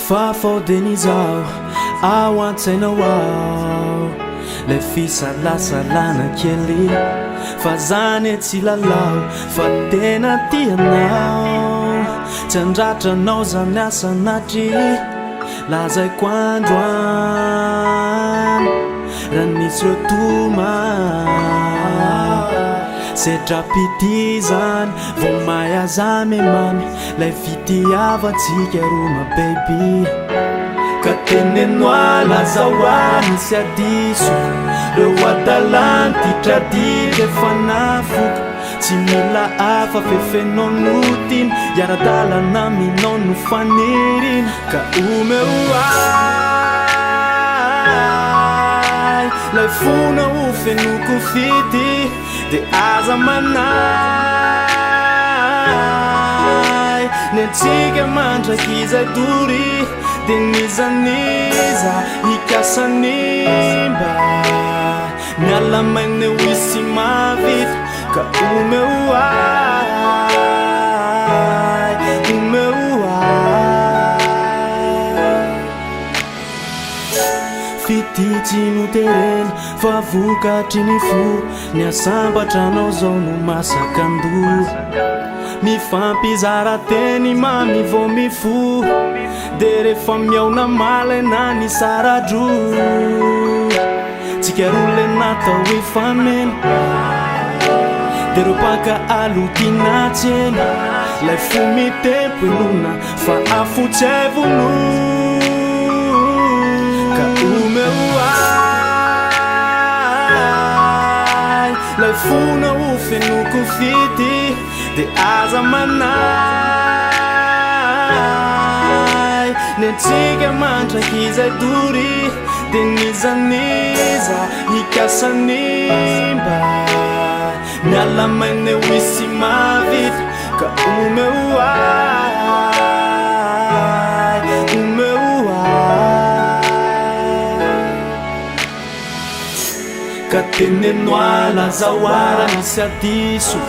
Fafodenizao ao an-tsainao ao le fisalasalana kely fa zany e tsy lalao fa tena tianao tsy andratranao zany asanatry lazaiko androany raha nisy rotoma sedrapity zany vo mahaza memamy lay fitiavatsika roma baby ka tenenoa lazahoany sy adiso reo adalanty tradiky efa nafoko tsy mila afa fefenao notiny iaradalana minao no faniriny ka omeoay lay fona ho fenoko fity de aza manay nentsika mandraky zay dory de nizaniza ikasanimba miala maine wisy mavita ka omeoay fititsino terena fa vokatry ny fo niasambatra-nao zao no masakando mifampizarateny mamy vo mifo de rehefa miaona malaina ny saradro tsika role natao efamena de reo paka alotinatsena lay fo mitempo enona fa afotsevolo ka omeoay lay fona ho fenoko fity de aza manay nentsika mandraky zay dory de nizaniza ikasanimba miala maine wisy mavita ka omeoay ka tenenoa lazahoara nisy adiso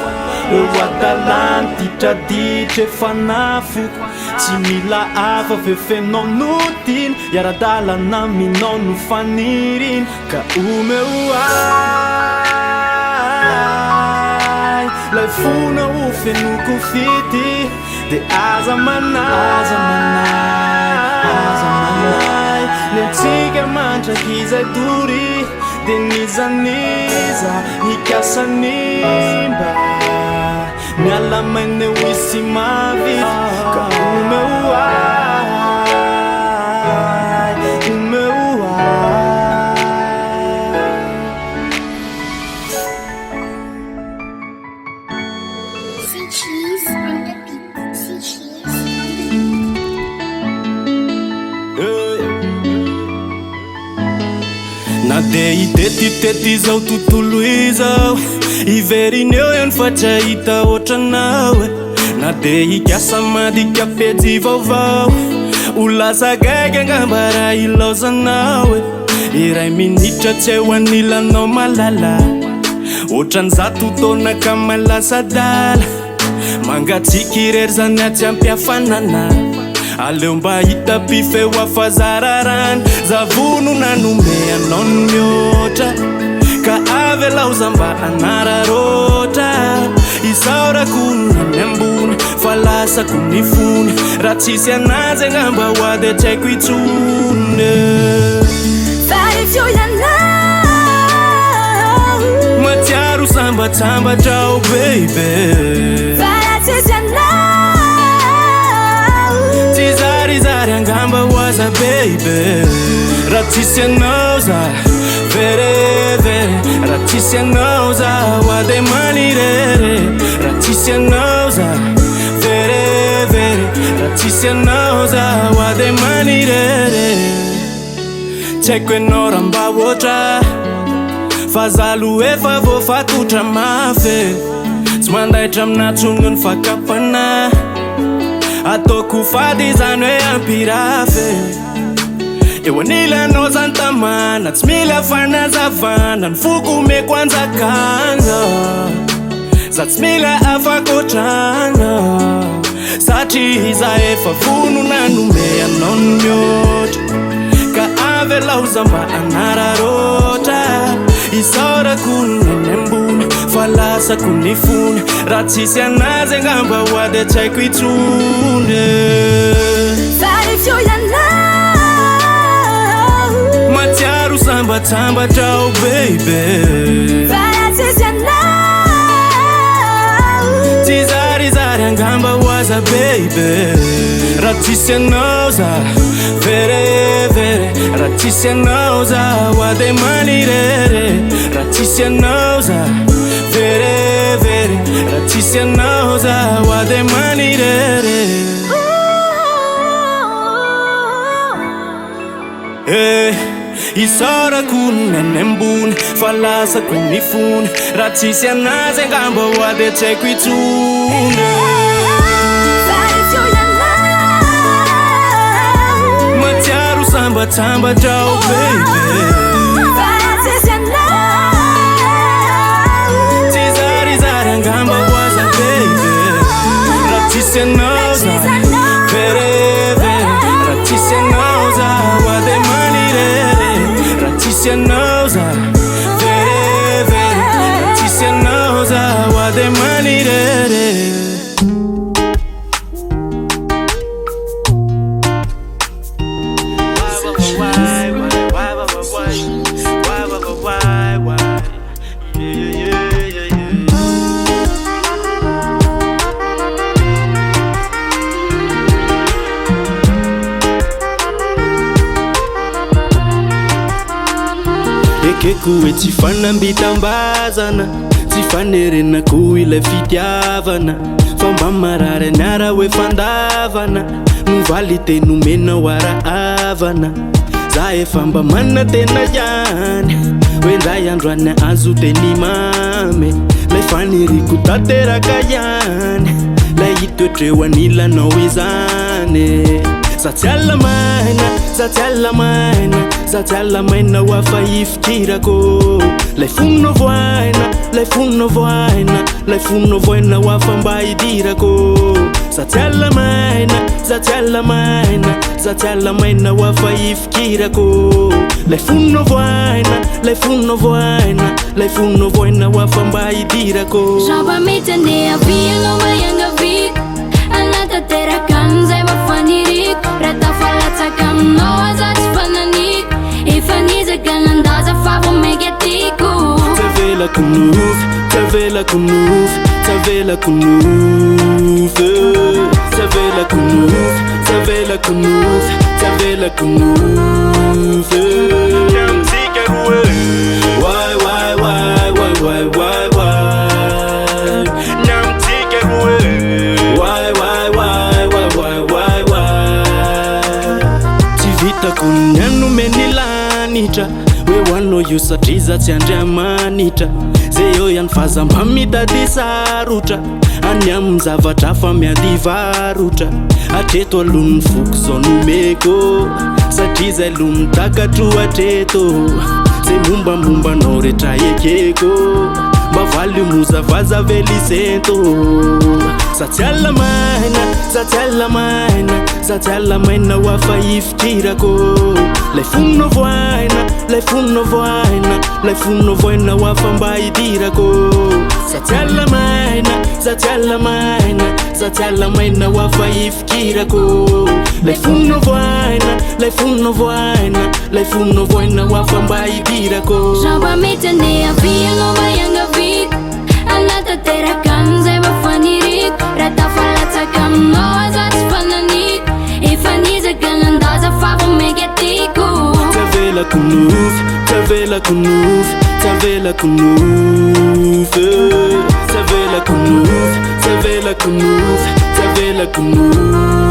reo adalanty traditry efa nafoko tsy mila afa fefenao notiny iaradalana minao no faniriny ka omeoay lay fona ho fenoko fity de aza manay nentsika mandraky zay dory de nizaniza ikasanimba miala maine wisy mavita ka omeoay See cheese on the beat. See cheese on the beat. na de itetitety zao tontolo izao iverineo ihany fa tsy ahita ohatranao na de ikasa madika pejy vaovao olaza gaiky angamba raha ilaozanao iray minitra tsy eo anilanao malala ohatran'zato taona ka malasa dala mangatsiky irery zany atsy ampiafanana aleo mba hita pifeo afazararany zavono nanome anao no mihoatra ka avy laoza mba anararoatra isaorako nany ambony fa lasako ny fony raha tsisy anazy angamba hoady tsy haiko itsony Farifio ianao matsiaro sambatsambatrao baby Faratsisy ianao Zarizary angamba hoaza baby raha tsisy anao za verevere raha tsisy anao za hoady manirere raha tsisy anao za verevere raha tsisy anao zahoady manirery tsy haiko ianao raha mba oatra fa zalo efa voafatotra mafy tsy mandaitra aminatsongo ny fakapana ataoko fady zany hoe ampirafy eo anilanao zany tamana tsy mila fanazavana ny foko meko anjakanja za tsy mila afakotrana satria za efa vono nanome anao ny mihoatra ka avela za mba anararoatra isaorako ny ambony fa lasako ny fony raha tsisy anazy angamba hoady tsy haiko itsony Varifio ianao matsiaro sambatsambatra baby Varatsisy ianao tsy zarizary angamba hoaza baby raha tsisy anao za verevere raha tsisy anao za hoady manirery raha tsisy anao za verevere raha tsisy anao za hoady manirery isaorako ny ambony fa lasako ny fony raha tsisy anazy angamba hoady tsy haiko itsony Varifio ianao matsiaro sambatsambatra baby Varatsisy ianao tsy zarizary angamba hoaza baby raha tsisy anao za verevere raha tsisy anao za hoady manirery raha tsisy anao za verevere raha tsisy anao za hoady manirery ekeko hoe tsy fanambitambazana tsy fanerenako ilay fitiavana fa mba marary aniara hoe fandavana novaly tenomenao arahavana za efa mba manna tena ihany hoe ndray andro any azo teny mame lay faniriko tateraka ihany lay hitoetreo anilanao izany za tsy alamaina za tsy alamaina za tsy alamaina ho afa ifikirako lay fonona voaina lay fonona voaina lay fonona voaina ho afa mba hidirako za tsy alamaina za tsy alamaina za tsy alamaina ho afa ifikirako lay fonona voaina lay fonona voaina lay fonona voaina ho afa mba hidirako Jamba mitane aviano mayangaviko anatateraka an'izay mafaniriko raha tafalatsaka aminao aza tsy fananiko efa nizaka nandaza fa vo megatiko Tavelako nofy, tavelako nofy, tavelako nofy Tavelako nofy, tavelako nofy, tavelako nofy Namtsika roe why Namtsika roe why Tsy vitako ny hanome lanitra hoe hoanao io satria za tsy andriamanitra zay eo ihany faza mba mitady sarotra any amin'ny zavatra fa miady varotra atreto alohany foko zao nomeko satria zay aloha mitakatro atreto zay mombamombanao rehetra ekeko mba valy mozavaza velisento za tsy alamaina za tsy alamaina za tsy alamaina ho afa ifikirako lay fonona voaina lay fonona voaina lay fonona voaina ho afa mba hidirako za tsy alamaina za tsy alamaina za tsy alamaina ho afa ifikirako lay fonona voaina lay fonona voaina lay fonona voaina ho afa mba hidirako Jamba mitane aviano mayangaviko anatateraka an'izay mafaniriko raha tafalatsaka aminao aza tsy fananiko efa nizaka nandaza fa vo megatiko Tavelako nofy, tavelako nofy, tavelako nofy Tavelako nofy, tavelako nofy, tavelako nofy